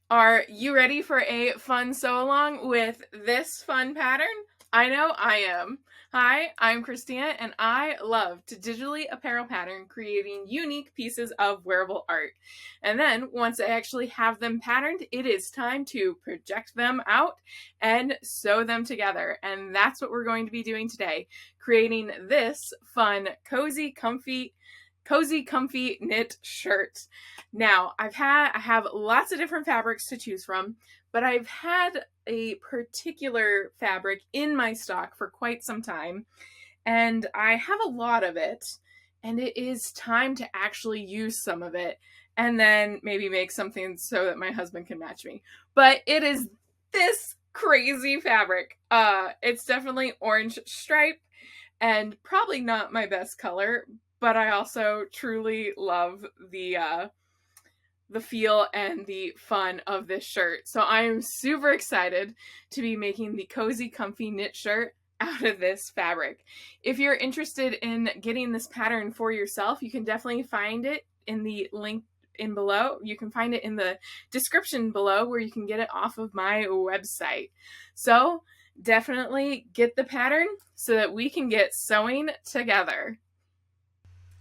Are you ready for a fun sew along with this fun pattern? I know I am. Hi, I'm Christina and I love to digitally apparel pattern, creating unique pieces of wearable art. And then once I actually have them patterned, it is time to project them out and sew them together. And that's what we're going to be doing today, creating this fun, cozy comfy knit shirt. Now, I have lots of different fabrics to choose from, but I've had a particular fabric in my stock for quite some time, and I have a lot of it, and it is time to actually use some of it and then maybe make something so that my husband can match me. But it is this crazy fabric. It's definitely orange stripe and probably not my best color, but I also truly love the feel and the fun of this shirt. So I'm super excited to be making the cozy comfy knit shirt out of this fabric. If you're interested in getting this pattern for yourself, you can definitely find it in the link in below. You can find it in the description below where you can get it off of my website. So definitely get the pattern so that we can get sewing together.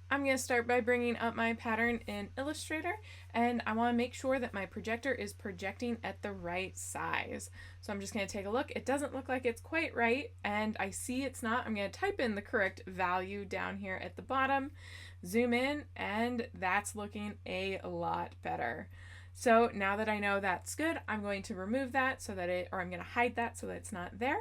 I'm going to start by bringing up my pattern in Illustrator, and I want to make sure that my projector is projecting at the right size. So I'm just going to take a look. It doesn't look like it's quite right, and I see it's not. I'm going to type in the correct value down here at the bottom, zoom in, and that's looking a lot better. So now that I know that's good, I'm going to remove that so that I'm going to hide that so that it's not there.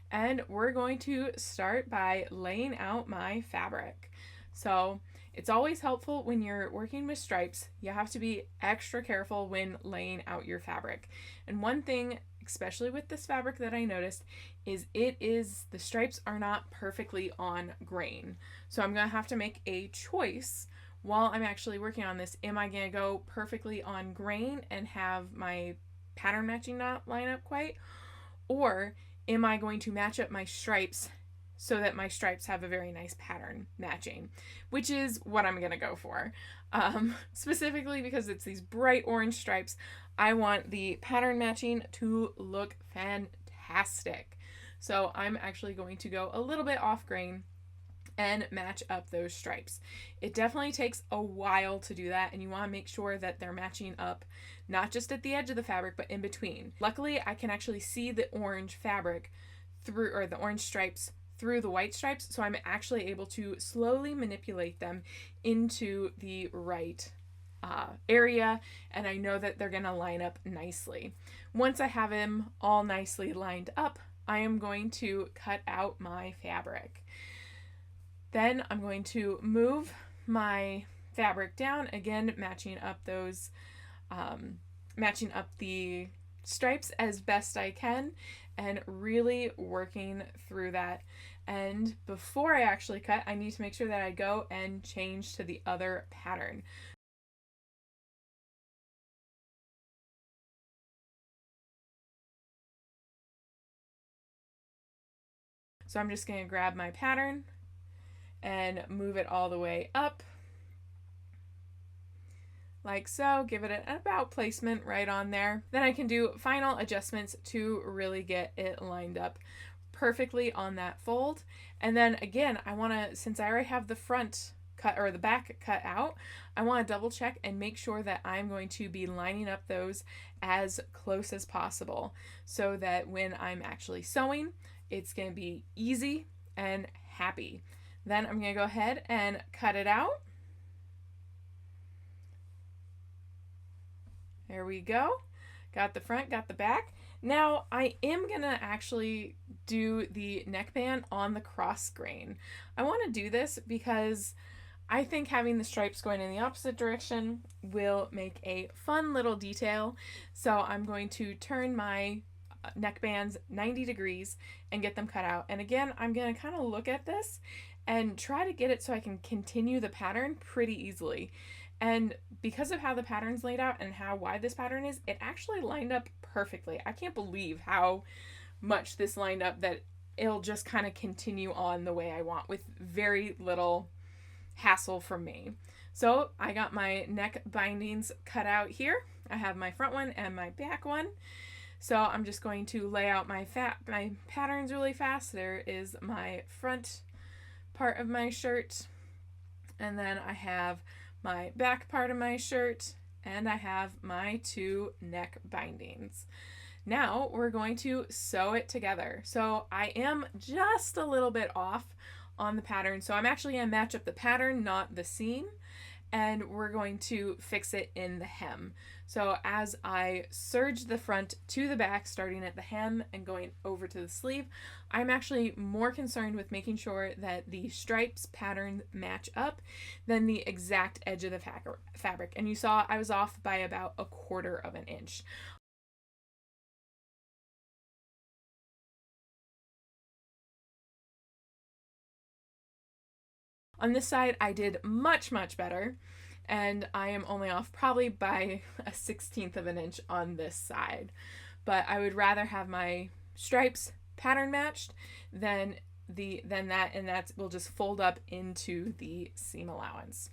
And we're going to start by laying out my fabric. So it's always helpful when you're working with stripes. You have to be extra careful when laying out your fabric. And one thing, especially with this fabric, that I noticed is the stripes are not perfectly on grain. So I'm going to have to make a choice while I'm actually working on this. Am I going to go perfectly on grain and have my pattern matching not line up quite? Or am I going to match up my stripes so that my stripes have a very nice pattern matching, which is what I'm going to go for. Specifically because it's these bright orange stripes, I want the pattern matching to look fantastic. So I'm actually going to go a little bit off grain and match up those stripes. It definitely takes a while to do that, and you want to make sure that they're matching up not just at the edge of the fabric but in between. Luckily, I can actually see the orange fabric through, or the orange stripes through the white stripes, so I'm actually able to slowly manipulate them into the right area, and I know that they're going to line up nicely. Once I have them all nicely lined up, I am going to cut out my fabric. Then I'm going to move my fabric down, again matching up the stripes as best I can and really working through that. And before I actually cut, I need to make sure that I go and change to the other pattern. So I'm just going to grab my pattern and move it all the way up like so, give it an about placement right on there. Then I can do final adjustments to really get it lined up perfectly on that fold. And then again, I want to, since I already have the front cut or the back cut out, I want to double check and make sure that I'm going to be lining up those as close as possible so that when I'm actually sewing, it's going to be easy and happy. Then I'm going to go ahead and cut it out. There we go. Got the front, got the back. Now I am gonna actually do the neckband on the cross grain. I want to do this because I think having the stripes going in the opposite direction will make a fun little detail. So I'm going to turn my neckbands 90 degrees and get them cut out. And again, I'm going to kind of look at this and try to get it so I can continue the pattern pretty easily. And because of how the pattern's laid out and how wide this pattern is, it actually lined up perfectly. I can't believe how much this lined up that it'll just kind of continue on the way I want with very little hassle from me. So I got my neck bindings cut out here. I have my front one and my back one. So I'm just going to lay out my patterns really fast. There is my front part of my shirt, and then I have my back part of my shirt, and I have my 2 neck bindings. Now we're going to sew it together. So I am just a little bit off on the pattern. So I'm actually going to match up the pattern, not the seam, and we're going to fix it in the hem. So as I serge the front to the back, starting at the hem and going over to the sleeve, I'm actually more concerned with making sure that the stripes pattern match up than the exact edge of the fabric. And you saw I was off by about 1/4 of an inch. On this side, I did much, much better, and I am only off probably by 1/16 of an inch on this side. But I would rather have my stripes pattern matched than that, and that will just fold up into the seam allowance.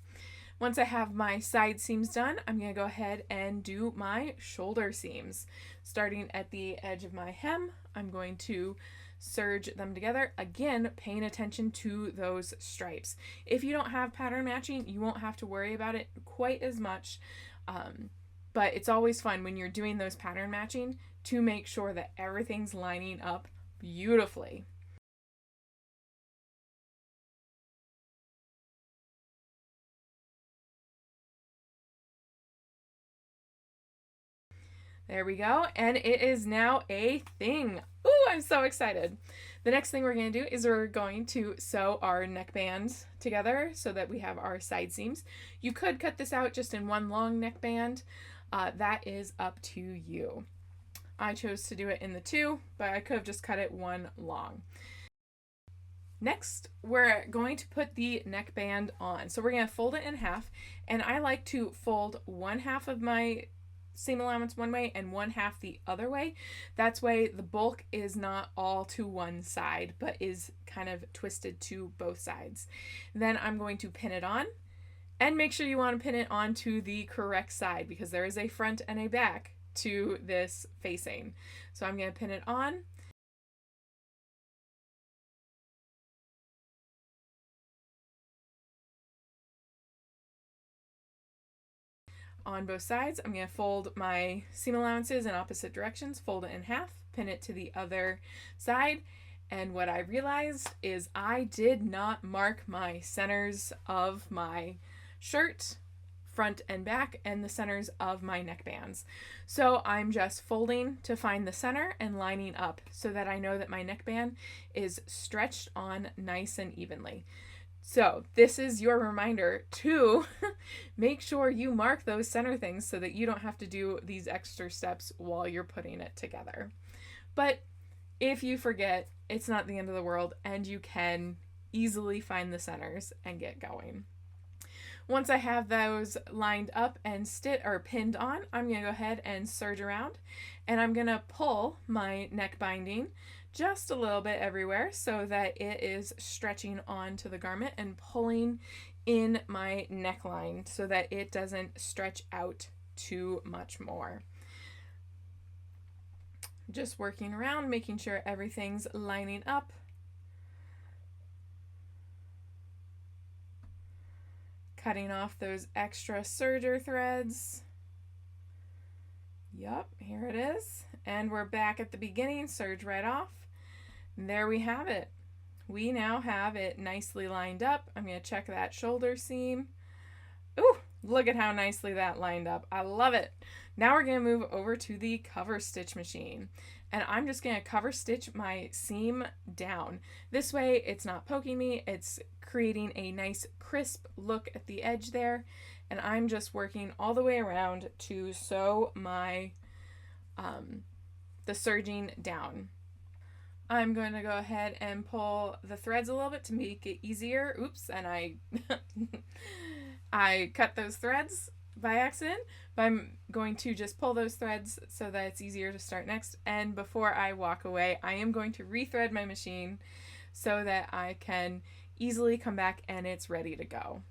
Once I have my side seams done, I'm going to go ahead and do my shoulder seams. Starting at the edge of my hem, I'm going to serge them together, again paying attention to those stripes. If you don't have pattern matching, you won't have to worry about it quite as much, but it's always fun when you're doing those pattern matching to make sure that everything's lining up beautifully. There we go, and it is now a thing. Ooh, I'm so excited. The next thing we're going to do is we're going to sew our neckband together so that we have our side seams. You could cut this out just in one long neckband. That is up to you. I chose to do it in the 2, but I could have just cut it one long. Next, we're going to put the neckband on. So we're going to fold it in half, and I like to fold 1/2 of my seam allowance one way and 1/2 the other way. That's way the bulk is not all to one side, but is kind of twisted to both sides. Then I'm going to pin it on, and make sure you want to pin it onto the correct side because there is a front and a back to this facing. So I'm going to pin it on. On both sides, I'm going to fold my seam allowances in opposite directions, fold it in half, pin it to the other side, and what I realized is I did not mark my centers of my shirt, front and back, and the centers of my neckbands. So I'm just folding to find the center and lining up so that I know that my neckband is stretched on nice and evenly. So this is your reminder to make sure you mark those center things so that you don't have to do these extra steps while you're putting it together. But if you forget, it's not the end of the world, and you can easily find the centers and get going. Once I have those lined up and pinned on, I'm going to go ahead and serge around, and I'm going to pull my neck binding just a little bit everywhere so that it is stretching onto the garment and pulling in my neckline so that it doesn't stretch out too much more. Just working around, making sure everything's lining up. Cutting off those extra serger threads. Yup, here it is. And we're back at the beginning, serge right off. And there we have it. We now have it nicely lined up. I'm going to check that shoulder seam. Ooh, look at how nicely that lined up. I love it. Now we're going to move over to the cover stitch machine. And I'm just going to cover stitch my seam down. This way it's not poking me, it's creating a nice crisp look at the edge there. And I'm just working all the way around to sew my the serging down. I'm going to go ahead and pull the threads a little bit to make it easier. Oops, and I cut those threads by accident, but I'm going to just pull those threads so that it's easier to start next. And before I walk away, I am going to rethread my machine so that I can easily come back and it's ready to go.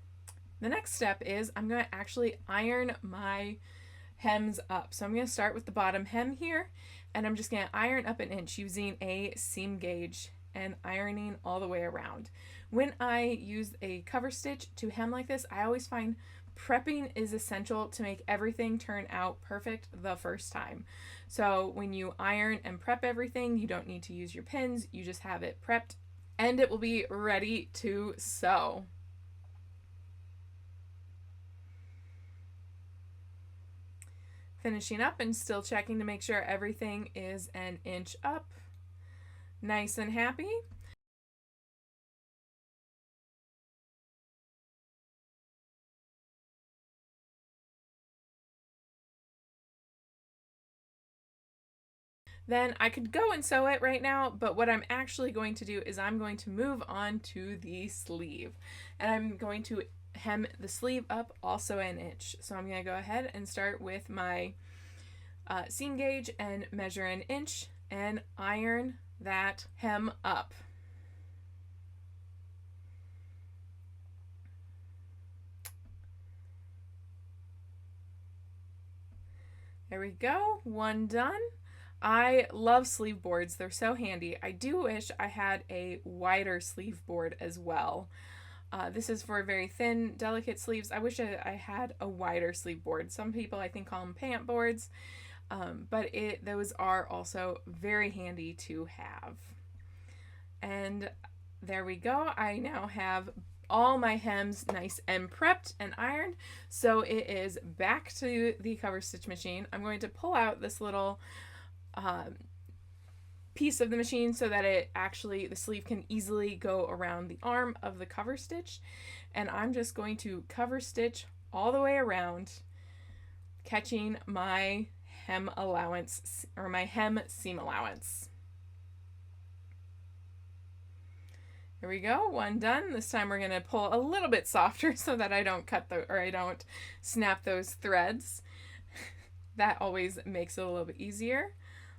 The next step is I'm going to actually iron my hems up. So I'm going to start with the bottom hem here, and I'm just going to iron up an inch using a seam gauge and ironing all the way around. When I use a cover stitch to hem like this, I always find prepping is essential to make everything turn out perfect the first time. So when you iron and prep everything, you don't need to use your pins, you just have it prepped and it will be ready to sew. Finishing up and still checking to make sure everything is an inch up. Nice and happy. Then I could go and sew it right now, but what I'm actually going to do is I'm going to move on to the sleeve. And I'm going to hem the sleeve up also an inch. So I'm going to go ahead and start with my seam gauge and measure an inch and iron that hem up. There we go, one done. I love sleeve boards, they're so handy. I do wish I had a wider sleeve board as well. This is for very thin, delicate sleeves. I wish I had a wider sleeve board. Some people I think call them pant boards, but those are also very handy to have. And there we go. I now have all my hems nice and prepped and ironed. So it is back to the cover stitch machine. I'm going to pull out this little piece of the machine so that the sleeve can easily go around the arm of the cover stitch. And I'm just going to cover stitch all the way around, catching my hem allowance or my hem seam allowance. There we go, one done. This time we're going to pull a little bit softer so that I don't I don't snap those threads. That always makes it a little bit easier.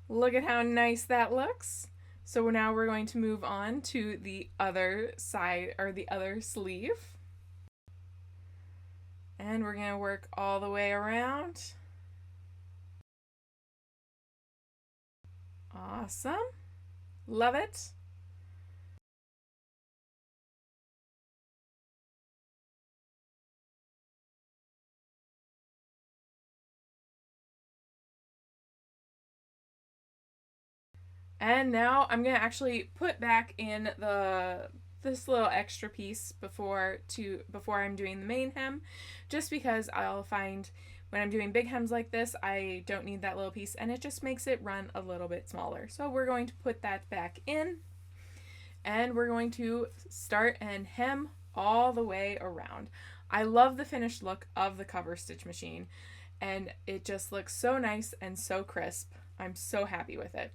Look at how nice that looks. So now we're going to move on to the other side, or the other sleeve. And we're going to work all the way around. Awesome. Love it. And now I'm going to actually put back in this little extra piece before I'm doing the main hem, just because I'll find when I'm doing big hems like this, I don't need that little piece and it just makes it run a little bit smaller. So we're going to put that back in and we're going to start and hem all the way around. I love the finished look of the cover stitch machine and it just looks so nice and so crisp. I'm so happy with it.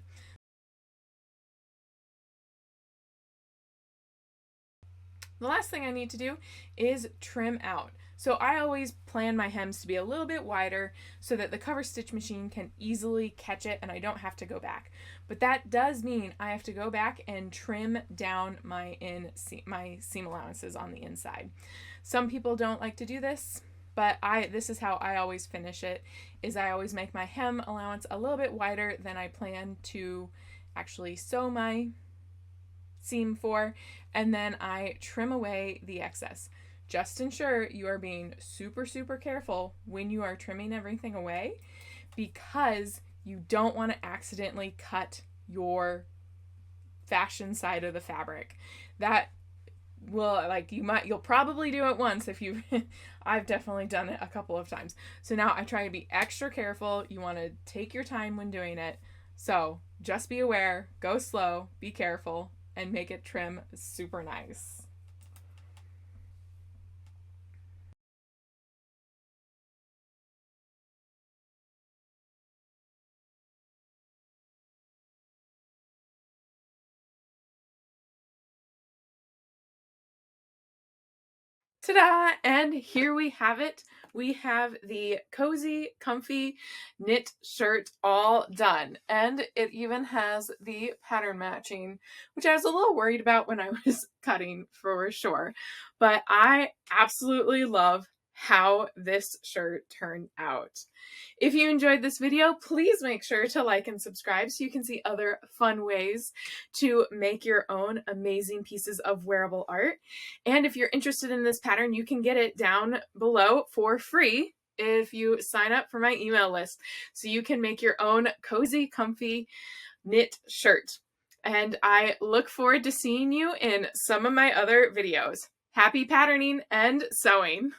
The last thing I need to do is trim out. So I always plan my hems to be a little bit wider so that the cover stitch machine can easily catch it and I don't have to go back. But that does mean I have to go back and trim down my seam allowances on the inside. Some people don't like to do this, but this is how I always finish it, is I always make my hem allowance a little bit wider than I plan to actually sew my seam for, and then I trim away the excess. Just ensure you are being super, super careful when you are trimming everything away because you don't want to accidentally cut your fashion side of the fabric. That will, you'll probably do it once if you I've definitely done it a couple of times. So now I try to be extra careful. You want to take your time when doing it. So just be aware, go slow, be careful, and make it trim super nice. Ta-da! And here we have it. We have the cozy, comfy knit shirt all done. And it even has the pattern matching, which I was a little worried about when I was cutting for sure. But I absolutely love how this shirt turned out. If you enjoyed this video, please make sure to like and subscribe so you can see other fun ways to make your own amazing pieces of wearable art. And if you're interested in this pattern, you can get it down below for free if you sign up for my email list. So you can make your own cozy, comfy knit shirt. And I look forward to seeing you in some of my other videos. Happy patterning and sewing!